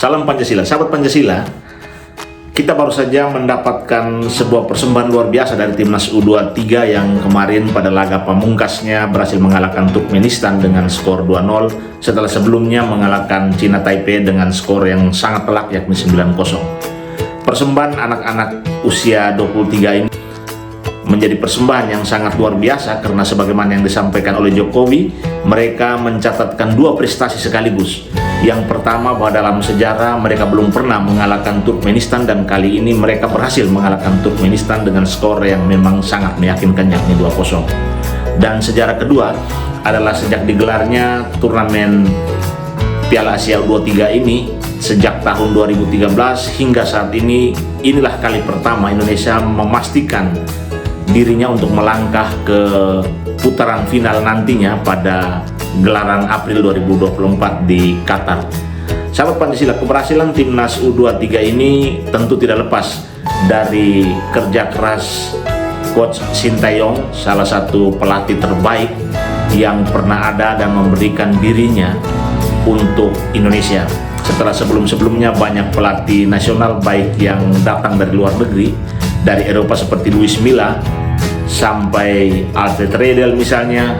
Salam Pancasila, sahabat Pancasila. Kita baru saja mendapatkan sebuah persembahan luar biasa dari Timnas U23 yang kemarin pada laga pamungkasnya berhasil mengalahkan Turkmenistan dengan skor 2-0 setelah sebelumnya mengalahkan China Taipei dengan skor yang sangat telak yakni 9-0. Persembahan anak-anak usia 23 ini menjadi persembahan yang sangat luar biasa karena sebagaimana yang disampaikan oleh Jokowi, mereka mencatatkan dua prestasi sekaligus. Yang pertama, bahwa dalam sejarah mereka belum pernah mengalahkan Turkmenistan dan kali ini mereka berhasil mengalahkan Turkmenistan dengan skor yang memang sangat meyakinkan yakni 2-0. Dan sejarah kedua adalah sejak digelarnya turnamen Piala Asia U23 ini sejak tahun 2013 hingga saat ini, inilah kali pertama Indonesia memastikan dirinya untuk melangkah ke putaran final nantinya pada gelaran April 2024 di Qatar. Sahabat Pancasila, keberhasilan Timnas U23 ini tentu tidak lepas dari kerja keras Coach Sintayong, salah satu pelatih terbaik yang pernah ada dan memberikan dirinya untuk Indonesia. Setelah sebelum-sebelumnya banyak pelatih nasional baik yang datang dari luar negeri, dari Eropa seperti Luis Milla sampai Alfred Riedel misalnya,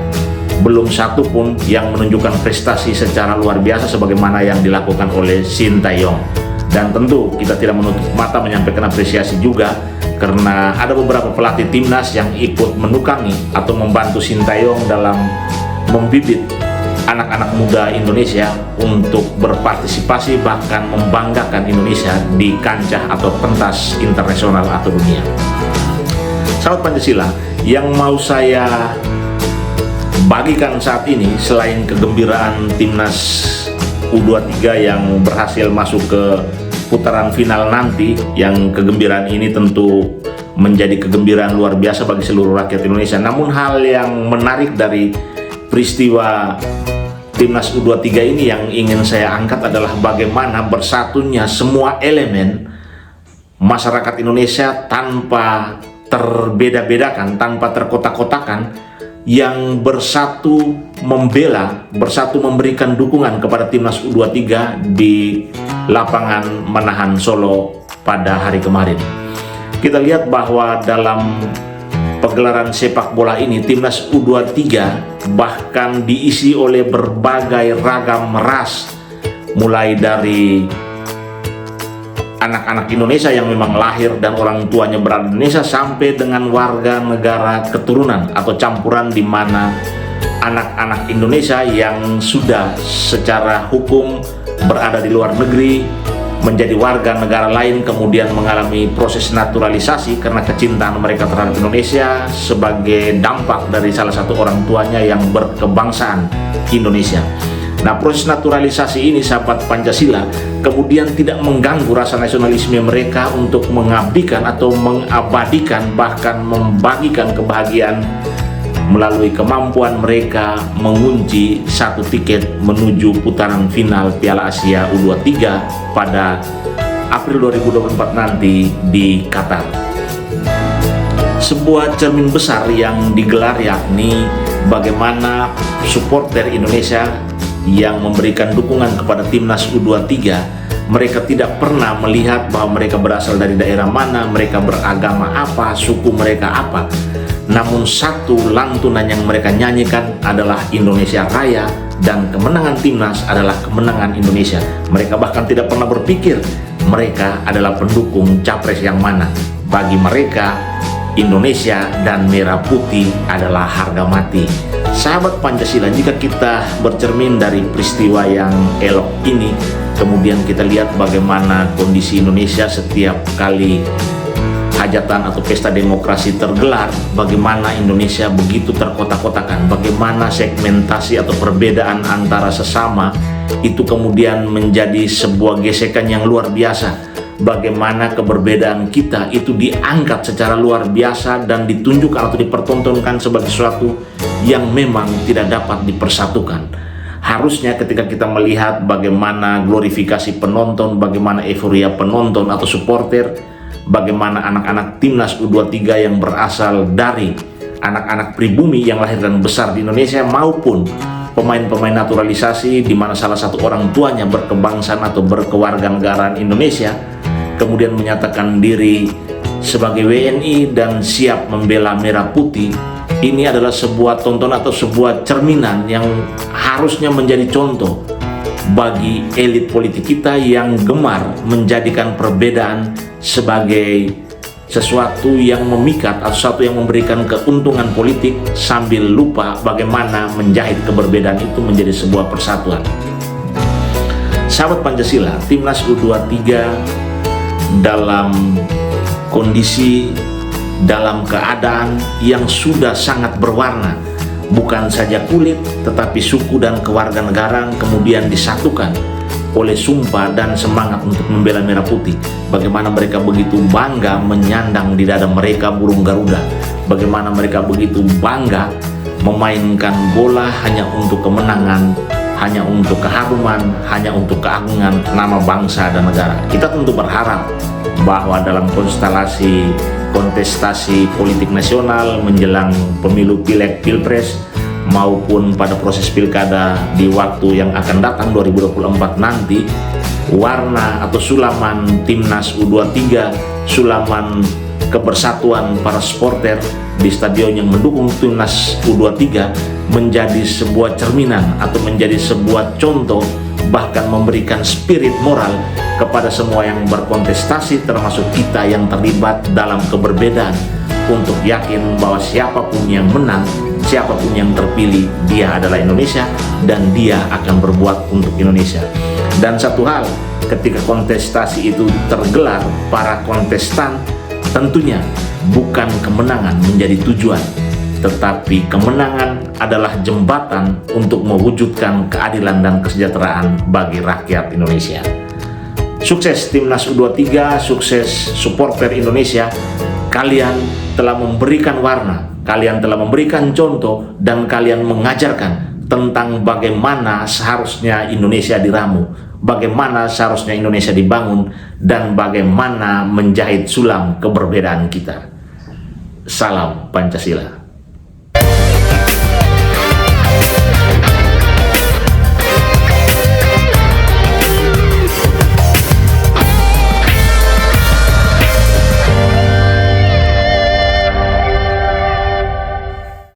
belum satu pun yang menunjukkan prestasi secara luar biasa sebagaimana yang dilakukan oleh Sintayong. Dan tentu kita tidak menutup mata menyampaikan apresiasi juga karena ada beberapa pelatih timnas yang ikut menukangi atau membantu Sintayong dalam membibit anak-anak muda Indonesia untuk berpartisipasi bahkan membanggakan Indonesia di kancah atau pentas internasional atau dunia. Sahabat Pancasila, yang mau saya bagikan saat ini selain kegembiraan Timnas U23 yang berhasil masuk ke putaran final nanti, yang kegembiraan ini tentu menjadi kegembiraan luar biasa bagi seluruh rakyat Indonesia. Namun hal yang menarik dari peristiwa Timnas U23 ini yang ingin saya angkat adalah bagaimana bersatunya semua elemen masyarakat Indonesia tanpa terbeda-bedakan, tanpa terkotak-kotakan, yang bersatu membela, bersatu memberikan dukungan kepada Timnas U23 di lapangan Manahan Solo pada hari kemarin. Kita lihat bahwa dalam pegelaran sepak bola ini Timnas U23 bahkan diisi oleh berbagai ragam ras, mulai dari anak-anak Indonesia yang memang lahir dan orang tuanya berada di Indonesia sampai dengan warga negara keturunan atau campuran, di mana anak-anak Indonesia yang sudah secara hukum berada di luar negeri menjadi warga negara lain kemudian mengalami proses naturalisasi karena kecintaan mereka terhadap Indonesia sebagai dampak dari salah satu orang tuanya yang berkebangsaan Indonesia. Nah, proses naturalisasi ini, sahabat Pancasila, kemudian tidak mengganggu rasa nasionalisme mereka untuk mengabdikan atau mengabadikan bahkan membagikan kebahagiaan melalui kemampuan mereka mengunci satu tiket menuju putaran final Piala Asia U23 pada April 2024 nanti di Qatar. Sebuah cermin besar yang digelar yakni bagaimana supporter Indonesia yang memberikan dukungan kepada Timnas U23, mereka tidak pernah melihat bahwa mereka berasal dari daerah mana, mereka beragama apa, suku mereka apa. Namun satu lantunan yang mereka nyanyikan adalah Indonesia Raya, dan kemenangan Timnas adalah kemenangan Indonesia. Mereka bahkan tidak pernah berpikir mereka adalah pendukung capres yang mana. Bagi mereka, Indonesia dan merah putih adalah harga mati. Sahabat Pancasila, jika kita bercermin dari peristiwa yang elok ini, kemudian kita lihat bagaimana kondisi Indonesia setiap kali hajatan atau pesta demokrasi tergelar, bagaimana Indonesia begitu terkotak-kotakan, bagaimana segmentasi atau perbedaan antara sesama itu kemudian menjadi sebuah gesekan yang luar biasa. Bagaimana keberbedaan kita itu diangkat secara luar biasa dan ditunjukkan atau dipertontonkan sebagai sesuatu yang memang tidak dapat dipersatukan. Harusnya ketika kita melihat bagaimana glorifikasi penonton, bagaimana euforia penonton atau supporter, bagaimana anak-anak Timnas U23 yang berasal dari anak-anak pribumi yang lahir dan besar di Indonesia maupun pemain-pemain naturalisasi di mana salah satu orang tuanya berkebangsaan atau berkewarganegaraan Indonesia, kemudian menyatakan diri sebagai WNI dan siap membela merah putih. Ini adalah sebuah tontonan atau sebuah cerminan yang harusnya menjadi contoh bagi elit politik kita yang gemar menjadikan perbedaan sebagai sesuatu yang memikat atau sesuatu yang memberikan keuntungan politik sambil lupa bagaimana menjahit keberbedaan itu menjadi sebuah persatuan. Sahabat Pancasila, Timnas U23 dalam kondisi, dalam keadaan yang sudah sangat berwarna, bukan saja kulit tetapi suku dan kewarganegaraan kemudian disatukan oleh sumpah dan semangat untuk membela merah putih. Bagaimana mereka begitu bangga menyandang di dada mereka burung Garuda, bagaimana mereka begitu bangga memainkan bola hanya untuk kemenangan, hanya untuk keharuman, hanya untuk keagungan nama bangsa dan negara. Kita tentu berharap bahwa dalam konstelasi kontestasi politik nasional menjelang pemilu pileg pilpres maupun pada proses pilkada di waktu yang akan datang 2024 nanti, warna atau sulaman Timnas U23, sulaman kebersatuan para supporter di stadion yang mendukung Timnas U23 menjadi sebuah cerminan atau menjadi sebuah contoh, bahkan memberikan spirit moral kepada semua yang berkontestasi termasuk kita yang terlibat dalam keberbedaan, untuk yakin bahwa siapapun yang menang, siapapun yang terpilih, dia adalah Indonesia dan dia akan berbuat untuk Indonesia. Dan satu hal, ketika kontestasi itu tergelar, para kontestan tentunya bukan kemenangan menjadi tujuan, tetapi kemenangan adalah jembatan untuk mewujudkan keadilan dan kesejahteraan bagi rakyat Indonesia. Sukses Timnas U23, sukses supporter Indonesia. Kalian telah memberikan warna, kalian telah memberikan contoh, dan kalian mengajarkan tentang bagaimana seharusnya Indonesia diramu, bagaimana seharusnya Indonesia dibangun, dan bagaimana menjahit sulam keberbedaan kita. Salam Pancasila.